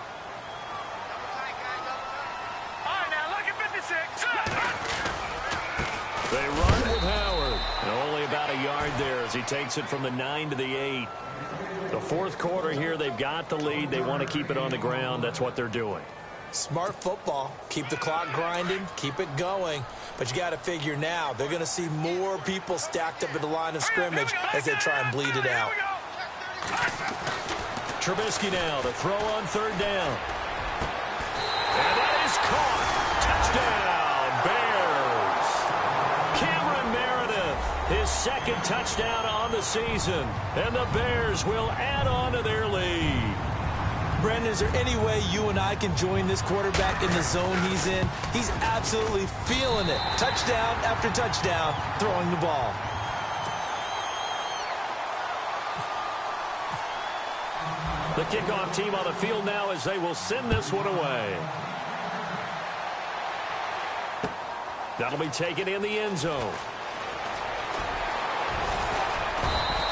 They run with Howard. And only about a yard there as he takes it from the 9 to the 8. The fourth quarter here, they've got the lead. They want to keep it on the ground. That's what they're doing. Smart football. Keep the clock grinding. Keep it going. But you got to figure now, they're going to see more people stacked up at the line of scrimmage as they try and bleed it out. Trubisky now to throw on third down. And that is caught. Touchdown, Bears. Cameron Meredith, his second touchdown on the season. And the Bears will add on to their lead. Brandon, is there any way you and I can join this quarterback in the zone he's in? He's absolutely feeling it. Touchdown after touchdown, throwing the ball. The kickoff team on the field now as they will send this one away. That'll be taken in the end zone.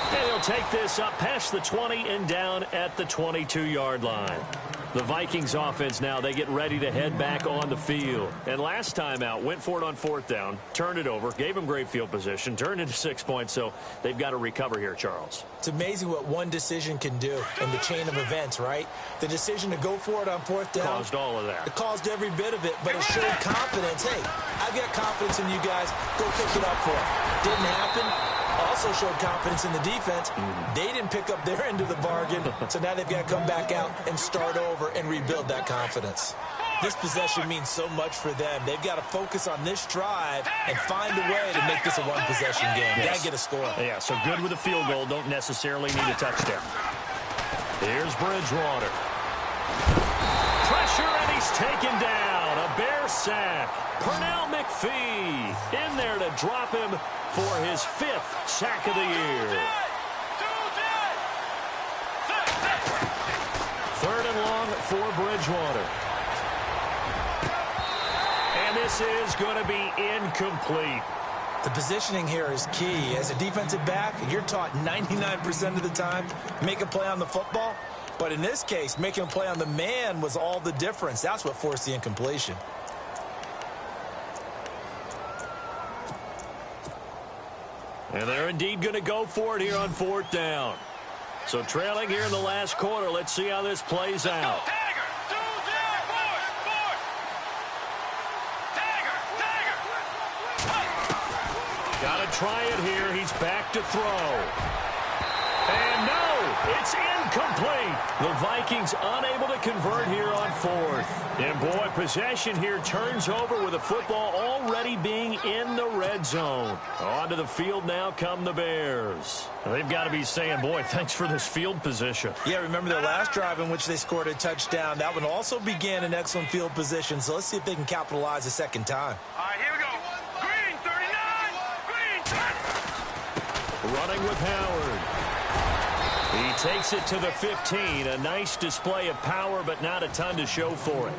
And he'll take this up past the 20 and down at the 22-yard line. The Vikings offense now, they get ready to head back on the field. And last time out, went for it on fourth down, turned it over, gave them great field position, turned into 6 points, so they've got to recover here, Charles. It's amazing what one decision can do in the chain of events, right? The decision to go for it on fourth down. Caused all of that. It caused every bit of it, but it showed confidence. Hey, I've got confidence in you guys. Go pick it up for it. Didn't happen. Also showed confidence in the defense. They didn't pick up their end of the bargain, so now they've got to come back out and start over and rebuild that confidence. This possession means so much for them. They've got to focus on this drive and find a way to make this a one-possession game. Yes. Got to get a score. Yeah, so good with a field goal. Don't necessarily need a touchdown. Here's Bridgewater. Pressure, and he's taken down. A Bear sack. Pernell McPhee in there to drop him for his 5th sack of the year. 3rd and long for Bridgewater. And this is going to be incomplete. The positioning here is key. As a defensive back, you're taught 99% of the time, make a play on the football. But in this case, making a play on the man was all the difference. That's what forced the incompletion. And they're indeed going to go for it here on fourth down. So trailing here in the last quarter. Let's see how this plays out. Got to try it here. He's back to throw. And no, it's incomplete. The Vikings unable to convert here on fourth. And boy, possession here turns over with the football already being in the red zone. Onto the field now come the Bears. They've got to be saying, boy, thanks for this field position. Yeah, remember their last drive in which they scored a touchdown. That one also began in excellent field position. So let's see if they can capitalize a second time. All right, here we go. Green, 39. Green. Running with Howard. He takes it to the 15. A nice display of power, but not a ton to show for it.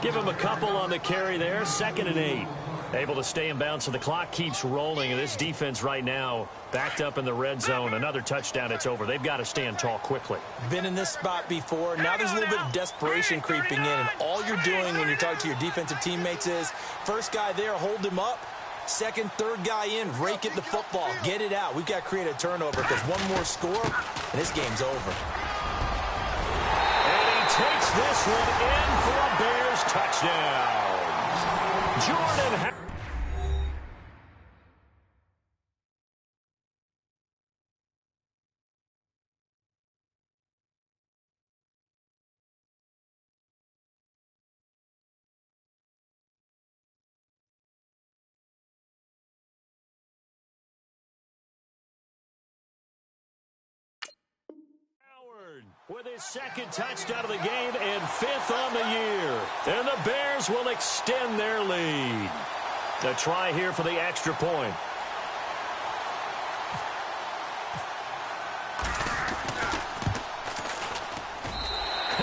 Give him a couple on the carry there. 2nd and 8. Able to stay in bounds, so the clock keeps rolling. And this defense right now backed up in the red zone. Another touchdown, it's over. They've got to stand tall quickly. Been in this spot before. Now there's a little bit of desperation creeping in. And all you're doing when you're talking to your defensive teammates is, first guy there, hold him up. Second, third guy in, rake at the football. Get it out. We've got to create a turnover because one more score, and this game's over. And he takes this one in for a Bears touchdown. Jordan Howard. with his second touchdown of the game and 5th on the year. And the Bears will extend their lead. The try here for the extra point.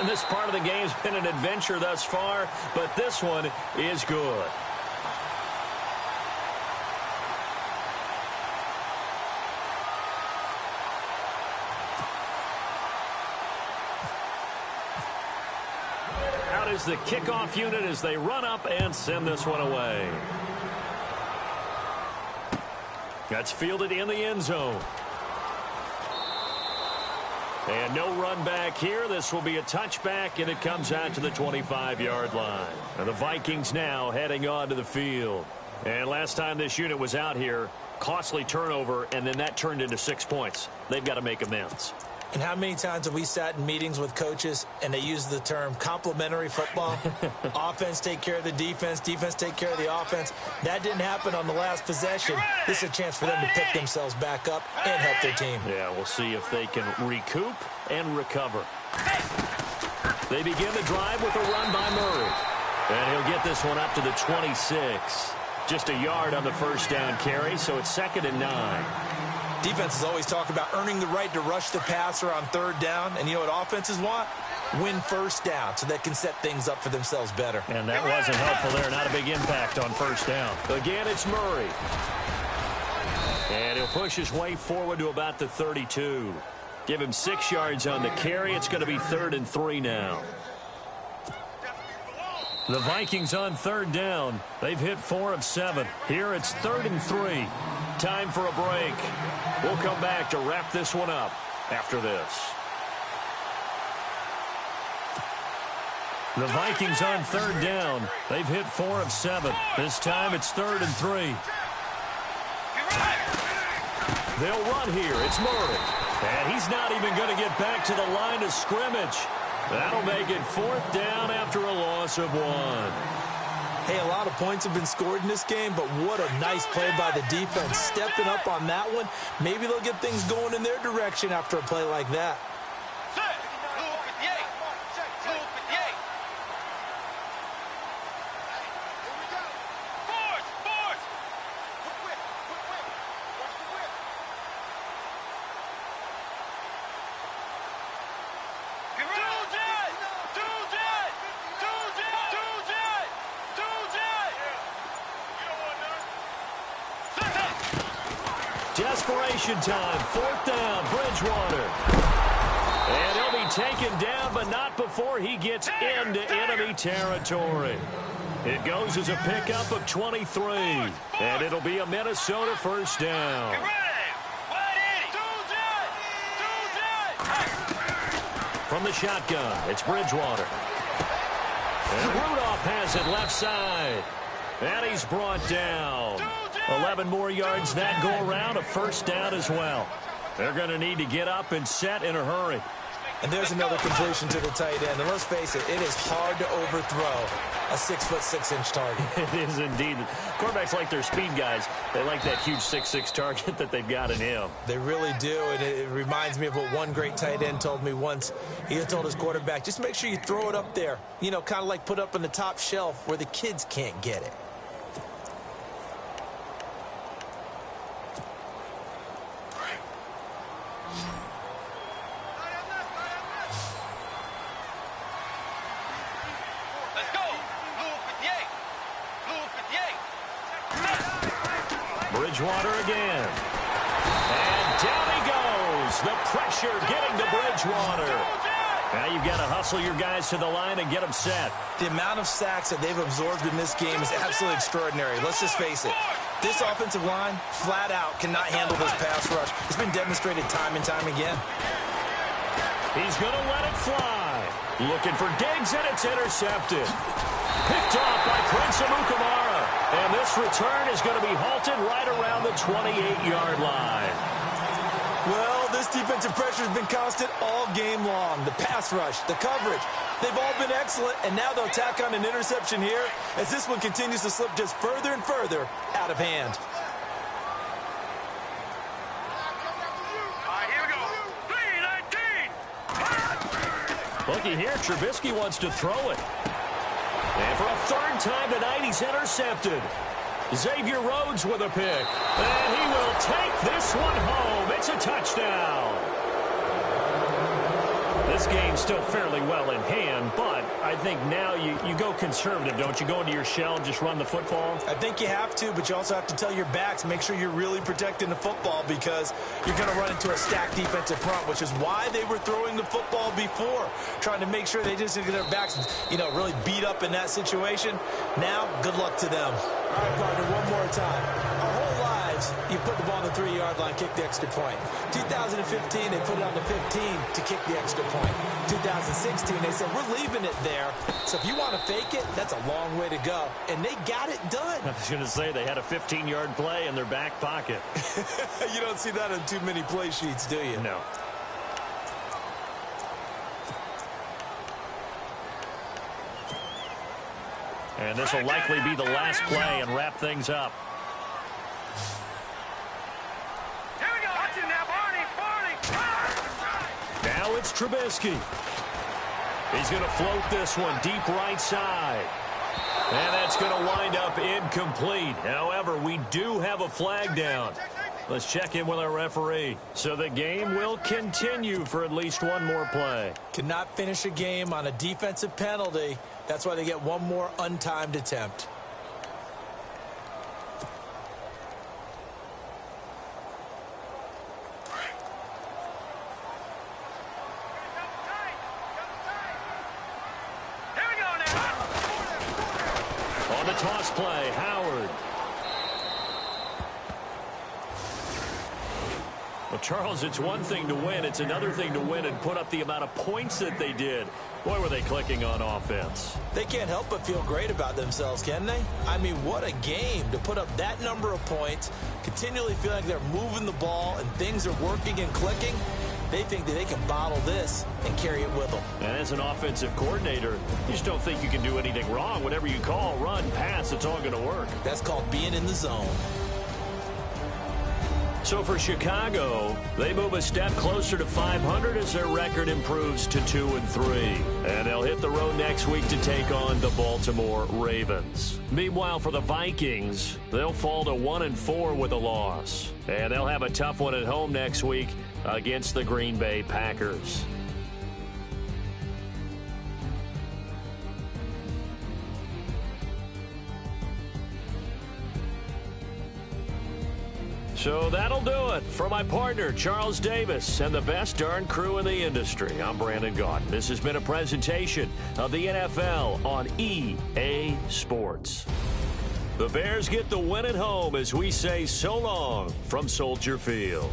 And this part of the game's been an adventure thus far, but this one is good. Out is the kickoff unit as they run up and send this one away. That's fielded in the end zone. And no run back here. This will be a touchback, and it comes out to the 25-yard line. And the Vikings now heading on to the field. And last time this unit was out here, costly turnover, and then that turned into 6 points. They've got to make amends. And how many times have we sat in meetings with coaches and they use the term complementary football? Offense take care of the defense, defense take care of the offense. That didn't happen on the last possession. This is a chance for them to pick themselves back up and help their team. Yeah, we'll see if they can recoup and recover. They begin the drive with a run by Murray. And he'll get this one up to the 26. Just a yard on the first down carry, so it's 2nd and 9. Defenses always talk about earning the right to rush the passer on 3rd down. And you know what offenses want? Win first down so they can set things up for themselves better. And that wasn't helpful there. Not a big impact on first down. Again, it's Murray. And he'll push his way forward to about the 32. Give him 6 yards on the carry. It's going to be 3rd and 3 now. The Vikings on 3rd down. They've hit 4 of 7. Here it's 3rd and 3. Time for a break. We'll come back to wrap this one up after this. The Vikings on 3rd down. They've hit 4 of 7. This time it's 3rd and 3. They'll run here. It's Murray. And he's not even going to get back to the line of scrimmage. That'll make it 4th down after a loss of 1. Hey, a lot of points have been scored in this game, but what a nice play by the defense. Stepping up on that one, maybe they'll get things going in their direction after a play like that. Desperation time, 4th down, Bridgewater. And he'll be taken down, but not before he gets into enemy territory. It goes as a pickup of 23, and it'll be a Minnesota first down. From the shotgun, it's Bridgewater. And Rudolph has it left side. And he's brought down. 11 more yards that go around, a first down as well. They're going to need to get up and set in a hurry. And there's another completion to the tight end. And let's face it, it is hard to overthrow a 6'6" target. It is indeed. Quarterbacks like their speed guys. They like that huge 6'6" target that they've got in him. They really do, and it reminds me of what one great tight end told me once. He had told his quarterback, just make sure you throw it up there. You know, kind of like put up on the top shelf where the kids can't get it. Bridgewater again. And down he goes. The pressure getting to Bridgewater. Now you've got to hustle your guys to the line and get them set. The amount of sacks that they've absorbed in this game is absolutely extraordinary. Let's just face it. This offensive line, flat out, cannot handle this pass rush. It's been demonstrated time and time again. He's going to let it fly. Looking for Diggs, and it's intercepted. Picked off by Prince Amukamara. And this return is going to be halted right around the 28-yard line. Well, this defensive pressure has been constant all game long. The pass rush, the coverage, they've all been excellent, and now they'll tack on an interception here as this one continues to slip just further and further out of hand. Here we go. 3-19. Looky here, Trubisky wants to throw it. And for a third time tonight, he's intercepted. Xavier Rhodes with a pick. And he will take this one home. It's a touchdown. This game's still fairly well in hand, but I think now you go conservative, don't you? Go into your shell and just run the football? I think you have to, but you also have to tell your backs, make sure you're really protecting the football because you're going to run into a stacked defensive front, which is why they were throwing the football before, trying to make sure they just get their backs, really beat up in that situation. Now, good luck to them. All right, partner, one more time. Our whole lives, you put the ball on the 3-yard line, kick the extra point. 2015, they put it on the 15 to kick the extra point. 2016, they said, we're leaving it there. So if you want to fake it, that's a long way to go. And they got it done. I was going to say, they had a 15-yard play in their back pocket. You don't see that on too many play sheets, do you? No. And this will likely be the last play and wrap things up. Here we go. Watch it now, Barney. Now it's Trubisky. He's going to float this one deep right side. And that's going to wind up incomplete. However, we do have a flag down. Let's check in with our referee. So the game will continue for at least one more play. Cannot finish a game on a defensive penalty. That's why they get one more untimed attempt. Here we go now. On the toss play, Howard. Well, Charles, it's one thing to win. It's another thing to win and put up the amount of points that they did. Boy, were they clicking on offense. They can't help but feel great about themselves, can they? I mean, what a game to put up that number of points, continually feel like they're moving the ball and things are working and clicking. They think that they can bottle this and carry it with them. And as an offensive coordinator, you just don't think you can do anything wrong. Whatever you call, run, pass, it's all going to work. That's called being in the zone. So for Chicago, they move a step closer to 500 as their record improves to 2-3. And they'll hit the road next week to take on the Baltimore Ravens. Meanwhile, for the Vikings, they'll fall to 1-4 with a loss. And they'll have a tough one at home next week against the Green Bay Packers. So that'll do it. For my partner, Charles Davis, and the best darn crew in the industry, I'm Brandon Gaudin. This has been a presentation of the NFL on EA Sports. The Bears get the win at home as we say so long from Soldier Field.